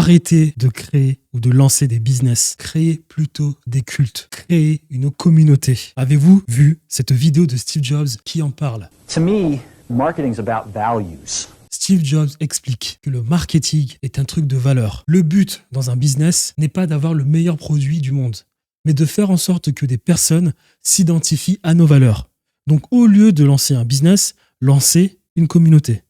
Arrêtez de créer ou de lancer des business. Créez plutôt des cultes. Créez une communauté. Avez-vous vu cette vidéo de Steve Jobs qui en parle? To me, marketing's about values. Steve Jobs explique que le marketing est un truc de valeur. Le but dans un business n'est pas d'avoir le meilleur produit du monde, mais de faire en sorte que des personnes s'identifient à nos valeurs. Donc au lieu de lancer un business, lancez une communauté.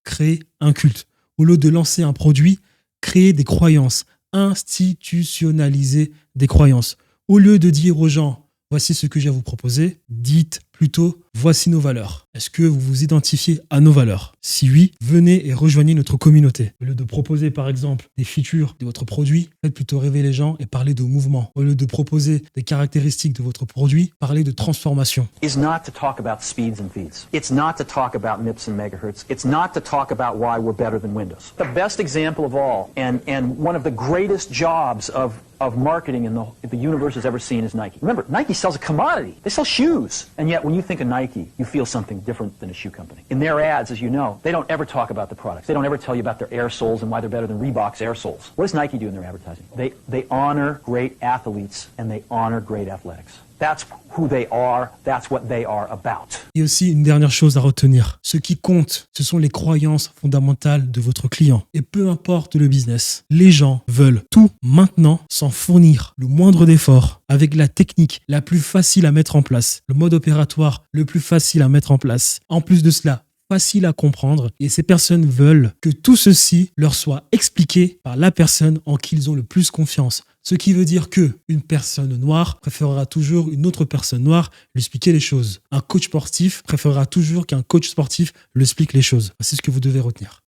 Créez un culte. Au lieu de lancer un produit, créez des croyances. Institutionnalisez des croyances. Au lieu de dire aux gens, voici ce que j'ai à vous proposer, dites plutôt, voici nos valeurs. Est-ce que vous vous identifiez à nos valeurs? Si oui, venez et rejoignez notre communauté. Au lieu de proposer par exemple des features de votre produit, faites plutôt rêver les gens et parlez de mouvement. Au lieu de proposer des caractéristiques de votre produit, parlez de transformation. Is not to talk about speeds and feeds. It's not to talk about MIPS and megahertz. It's not to talk about why we're better than Windows. The best example of all, and one of the greatest jobs of marketing the universe has ever seen is Nike. Remember, Nike sells a commodity. They sell shoes. And yet when you think of Nike, you feel something different than a shoe company. In their ads, as you know, they don't ever talk about the products. They don't ever tell you about their air soles and why they're better than Reebok's air soles. What does Nike do in their advertising? They honor great athletes and they honor great athletics. That's who they are. That's what they are about. Et aussi une dernière chose à retenir. Ce qui compte, ce sont les croyances fondamentales de votre client. Et peu importe le business, les gens veulent tout maintenant sans fournir le moindre d'effort avec la technique la plus facile à mettre en place, le mode opératoire le plus facile à mettre en place. En plus de cela, facile à comprendre et ces personnes veulent que tout ceci leur soit expliqué par la personne en qui ils ont le plus confiance. Ce qui veut dire que une personne noire préférera toujours une autre personne noire lui expliquer les choses. Un coach sportif préférera toujours qu'un coach sportif lui explique les choses. C'est ce que vous devez retenir.